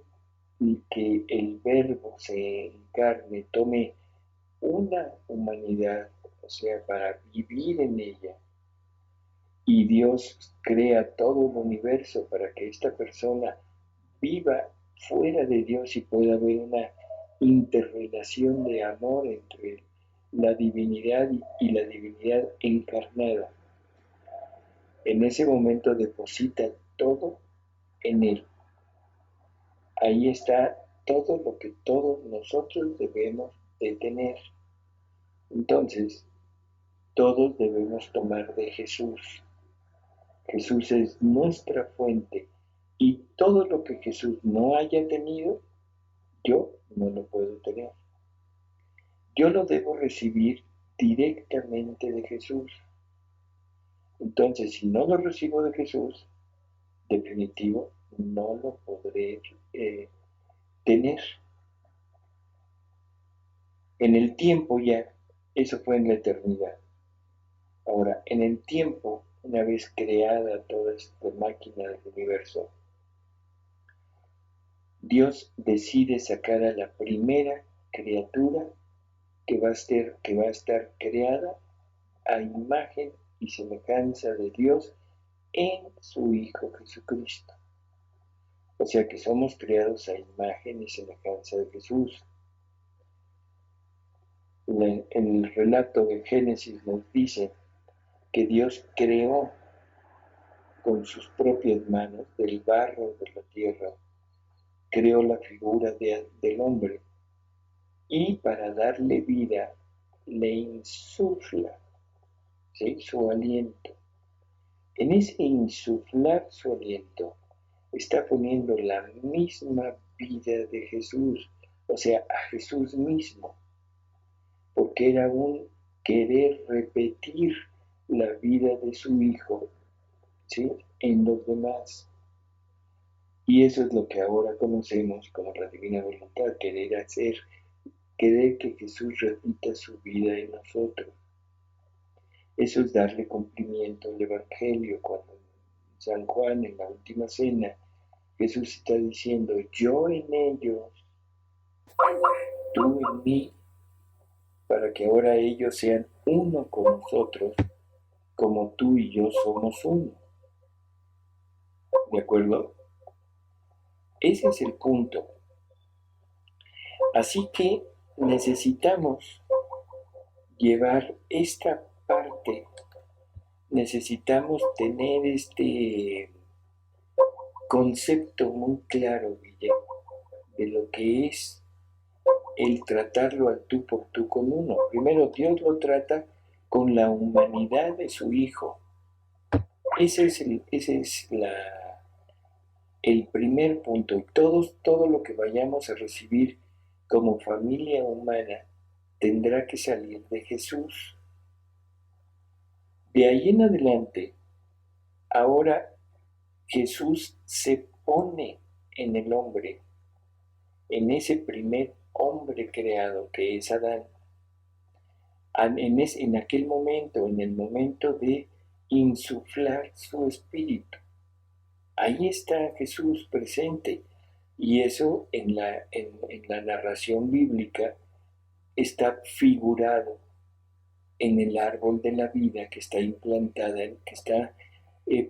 que el Verbo se encarne, tome una humanidad, o sea, para vivir en ella, y Dios crea todo el universo para que esta persona viva fuera de Dios y pueda haber una interrelación de amor entre la divinidad y la divinidad encarnada. En ese momento deposita todo en Él. Ahí está todo lo que todos nosotros debemos de tener. Entonces, todos debemos tomar de Jesús. Jesús es nuestra fuente, y todo lo que Jesús no haya tenido, yo no lo puedo tener. Yo lo debo recibir directamente de Jesús. Entonces, si no lo recibo de Jesús, definitivo, no lo podré tener. En el tiempo ya, eso fue en la eternidad. Ahora, en el tiempo, una vez creada toda esta máquina del universo, Dios decide sacar a la primera criatura que va a estar creada a imagen y semejanza de Dios en su Hijo Jesucristo. O sea que somos creados a imagen y semejanza de Jesús. En el relato de Génesis nos dice que Dios creó con sus propias manos, del barro de la tierra, creó la figura del hombre, y para darle vida le insufla, ¿sí?, su aliento. En ese insuflar su aliento está poniendo la misma vida de Jesús, o sea, a Jesús mismo, porque era un querer repetir la vida de su Hijo, ¿sí?, en los demás. Y eso es lo que ahora conocemos como la divina voluntad, querer que Jesús repita su vida en nosotros. Eso es darle cumplimiento al Evangelio, cuando San Juan en la última cena Jesús está diciendo: yo en ellos, tú en mí, para que ahora ellos sean uno con nosotros, como tú y yo somos uno. ¿De acuerdo? Ese es el punto. Así que necesitamos llevar esta parte, necesitamos tener este concepto muy claro, Guillermo, de lo que es el tratarlo al tú por tú con uno. Primero, Dios lo trata con la humanidad de su Hijo. Esa es el primer punto, y todo lo que vayamos a recibir como familia humana tendrá que salir de Jesús. De ahí en adelante, ahora Jesús se pone en el hombre, en ese primer hombre creado que es Adán, en aquel momento, en el momento de insuflar su espíritu. Ahí está Jesús presente, y eso en la narración bíblica está figurado en el árbol de la vida que está implantada, que está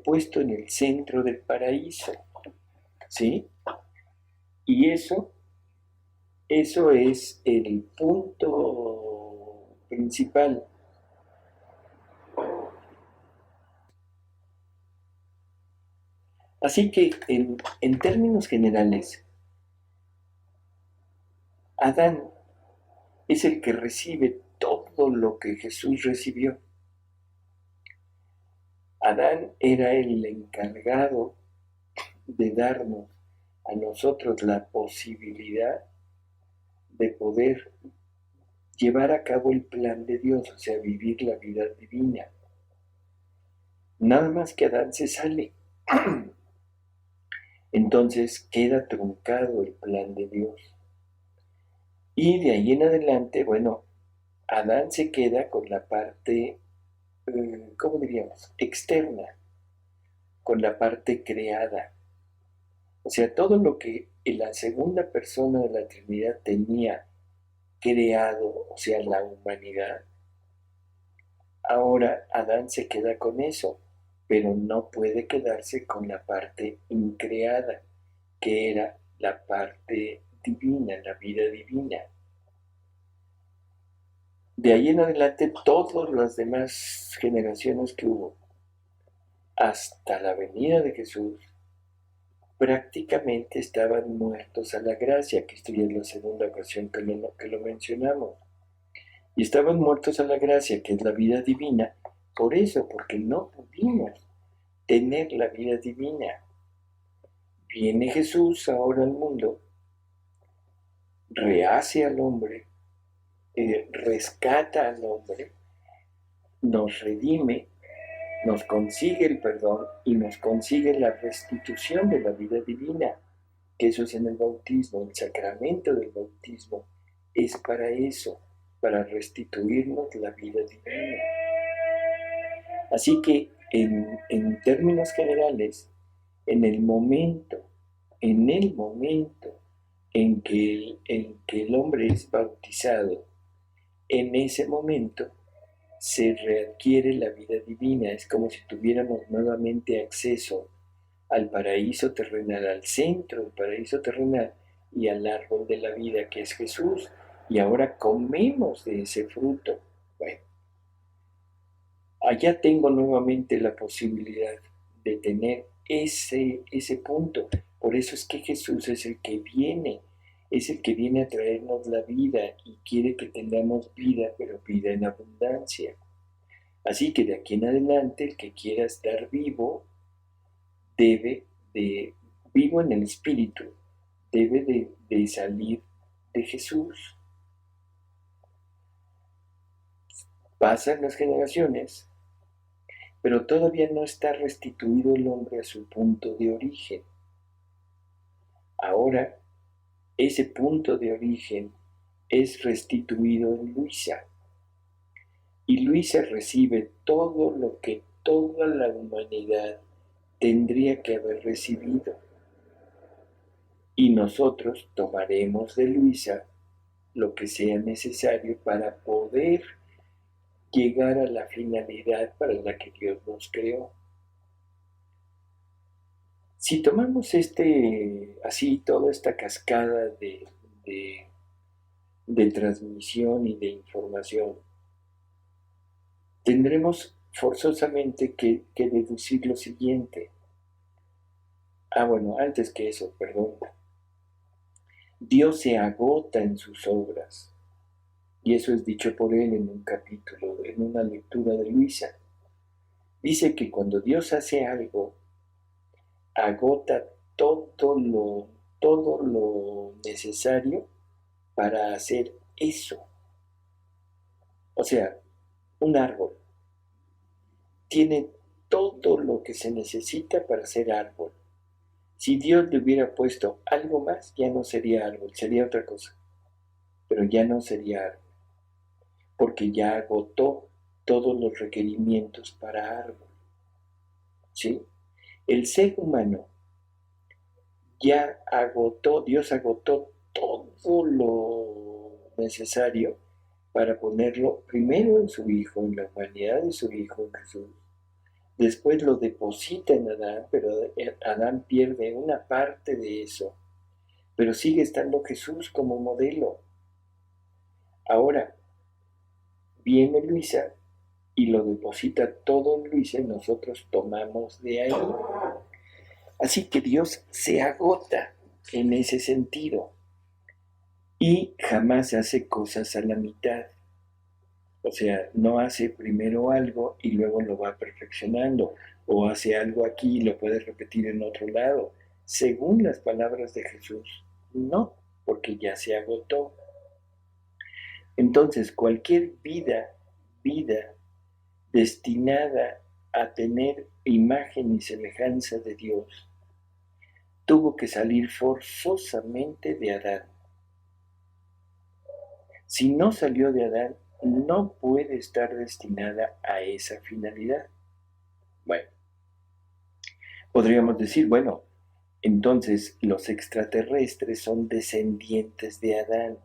puesto en el centro del paraíso, ¿sí? Y eso es el punto principal. Así que en términos generales, Adán es el que recibe todo lo que Jesús recibió. Adán era el encargado de darnos a nosotros la posibilidad de poder llevar a cabo el plan de Dios, o sea, vivir la vida divina. Nada más que Adán se sale. Entonces queda truncado el plan de Dios. Y de ahí en adelante, bueno, Adán se queda con la parte, ¿cómo diríamos? Externa, con la parte creada. O sea, todo lo que la segunda persona de la Trinidad tenía creado, o sea, la humanidad, ahora Adán se queda con eso, pero no puede quedarse con la parte increada, que era la parte divina, la vida divina. De ahí en adelante, todas las demás generaciones que hubo, hasta la venida de Jesús, prácticamente estaban muertos a la gracia, que esto ya es la segunda ocasión que lo mencionamos. Y estaban muertos a la gracia, que es la vida divina, por eso, porque no pudimos tener la vida divina. Viene Jesús ahora al mundo, rehace al hombre, rescata al hombre, nos redime, nos consigue el perdón y nos consigue la restitución de la vida divina, que eso es en el bautismo. El sacramento del bautismo es para eso, para restituirnos la vida divina. Así que en términos generales, en el momento en que el hombre es bautizado, en ese momento se readquiere la vida divina. Es como si tuviéramos nuevamente acceso al paraíso terrenal, al centro del paraíso terrenal y al árbol de la vida que es Jesús. Y ahora comemos de ese fruto. Bueno, allá tengo nuevamente la posibilidad de tener ese punto. Por eso es que Jesús es el que viene a traernos la vida y quiere que tengamos vida, pero vida en abundancia. Así que de aquí en adelante, el que quiera estar vivo, vivo en el espíritu, debe de salir de Jesús. Pasan las generaciones, pero todavía no está restituido el hombre a su punto de origen. Ahora, ese punto de origen es restituido en Luisa. Y Luisa recibe todo lo que toda la humanidad tendría que haber recibido. Y nosotros tomaremos de Luisa lo que sea necesario para poder llegar a la finalidad para la que Dios nos creó. Si tomamos así toda esta cascada de transmisión y de información, tendremos forzosamente que deducir lo siguiente. Bueno, antes que eso, perdón. Dios se agota en sus obras, y eso es dicho por él en un capítulo, en una lectura de Luisa. Dice que cuando Dios hace algo, agota todo lo necesario para hacer eso. O sea, un árbol tiene todo lo que se necesita para ser árbol. Si Dios le hubiera puesto algo más, ya no sería árbol, sería otra cosa. Pero ya no sería árbol, porque ya agotó todos los requerimientos para árbol. ¿Sí? El ser humano ya agotó, Dios agotó todo lo necesario para ponerlo primero en su Hijo, en la humanidad de su Hijo, en Jesús. Después lo deposita en Adán, pero Adán pierde una parte de eso. Pero sigue estando Jesús como modelo. Ahora, viene Luisa y lo deposita todo en Luisa y nosotros tomamos de ahí. Así que Dios se agota en ese sentido y jamás hace cosas a la mitad. O sea, no hace primero algo y luego lo va perfeccionando, o hace algo aquí y lo puede repetir en otro lado. Según las palabras de Jesús, no, porque ya se agotó. Entonces, cualquier vida destinada a tener imagen y semejanza de Dios, tuvo que salir forzosamente de Adán. Si no salió de Adán, no puede estar destinada a esa finalidad. Bueno, podríamos decir, bueno, entonces los extraterrestres son descendientes de Adán.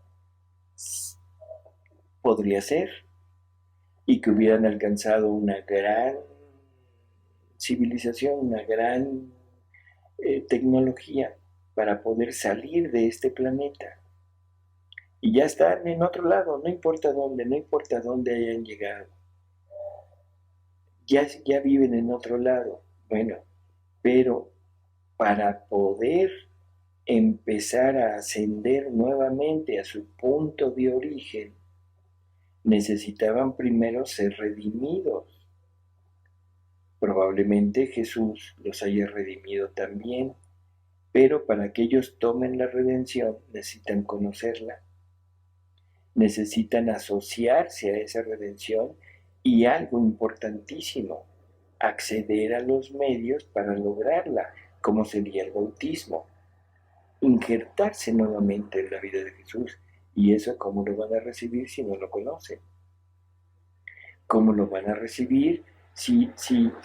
Podría ser, y que hubieran alcanzado una gran civilización, una gran tecnología para poder salir de este planeta. Y ya están en otro lado, no importa dónde hayan llegado. Ya viven en otro lado. Bueno, pero para poder empezar a ascender nuevamente a su punto de origen, necesitaban primero ser redimidos. Probablemente Jesús los haya redimido también, pero para que ellos tomen la redención necesitan conocerla, necesitan asociarse a esa redención y algo importantísimo, acceder a los medios para lograrla, como sería el bautismo, injertarse nuevamente en la vida de Jesús. ¿Y eso cómo lo van a recibir si no lo conocen? ¿Cómo lo van a recibir si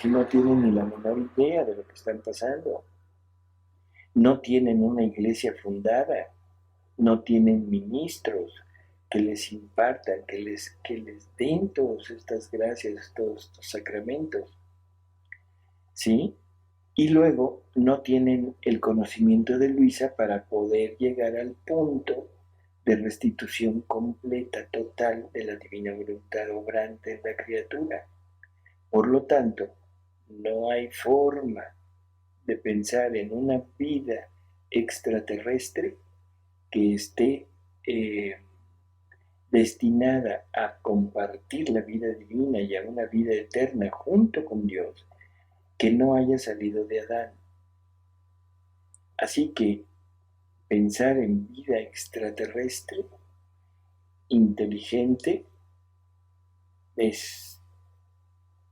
no tienen ni la menor idea de lo que están pasando? No tienen una iglesia fundada, no tienen ministros que les impartan, que les den todas estas gracias, todos estos sacramentos. ¿Sí? Y luego no tienen el conocimiento de Luisa para poder llegar al punto de restitución completa, total de la divina voluntad obrante en la criatura. Por lo tanto, no hay forma de pensar en una vida extraterrestre que esté destinada a compartir la vida divina y a una vida eterna junto con Dios, que no haya salido de Adán. Así que pensar en vida extraterrestre inteligente es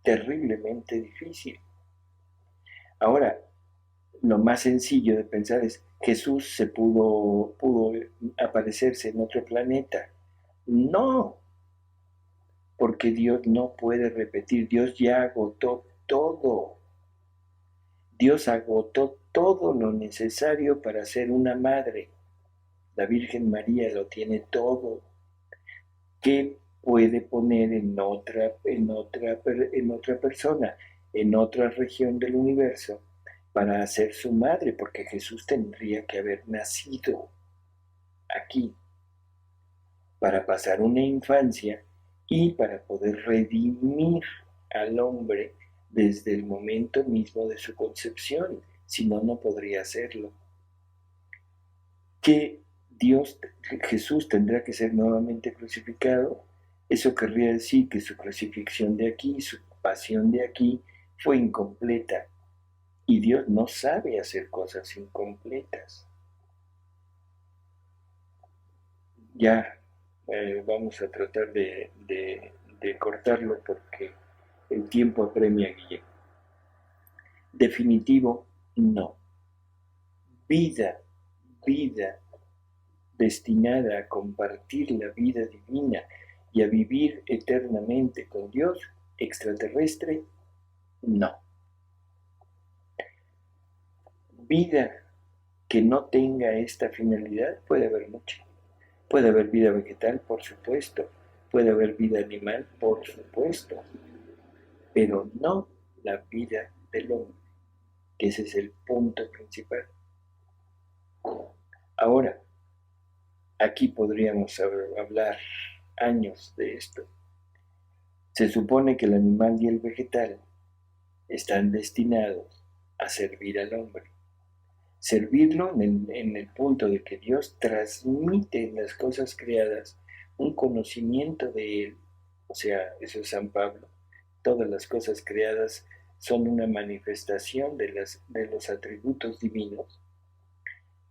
terriblemente difícil. Ahora, lo más sencillo de pensar es, Jesús se pudo aparecerse en otro planeta. No, porque Dios no puede repetir, Dios ya agotó todo. Dios agotó todo lo necesario para ser una madre. La Virgen María lo tiene todo. ¿Qué puede poner en otra persona, en otra región del universo, para hacer su madre? Porque Jesús tendría que haber nacido aquí para pasar una infancia y para poder redimir al hombre desde el momento mismo de su concepción. Si no, no podría hacerlo. Que Jesús tendrá que ser nuevamente crucificado. Eso querría decir que su crucifixión de aquí, su pasión de aquí, fue incompleta. Y Dios no sabe hacer cosas incompletas. Ya vamos a tratar de cortarlo porque el tiempo apremia, Guille. Definitivo, no. Vida destinada a compartir la vida divina y a vivir eternamente con Dios, extraterrestre, no. Vida que no tenga esta finalidad, puede haber mucha. Puede haber vida vegetal, por supuesto. Puede haber vida animal, por supuesto. Pero no la vida del hombre, que ese es el punto principal. Ahora, aquí podríamos hablar años de esto. Se supone que el animal y el vegetal están destinados a servir al hombre. Servirlo en el punto de que Dios transmite en las cosas creadas un conocimiento de Él. O sea, eso es San Pablo. Todas las cosas creadas son una manifestación de los atributos divinos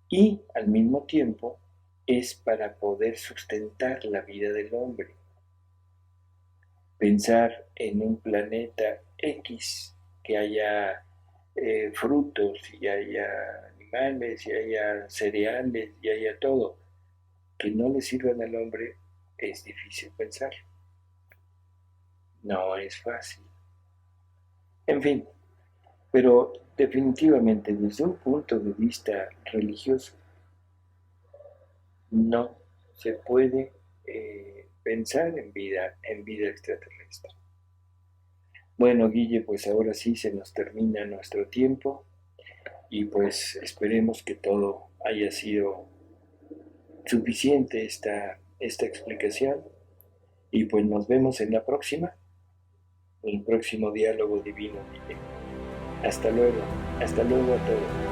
y al mismo tiempo es para poder sustentar la vida del hombre. Pensar en un planeta X, que haya frutos y haya animales y haya cereales y haya todo, que no le sirvan al hombre, es difícil pensar. No es fácil. En fin, pero definitivamente desde un punto de vista religioso, no se puede pensar en vida extraterrestre. Bueno, Guille, pues ahora sí se nos termina nuestro tiempo y pues esperemos que todo haya sido suficiente esta explicación y pues nos vemos en la próxima, el próximo diálogo divino, Guille. Hasta luego a todos.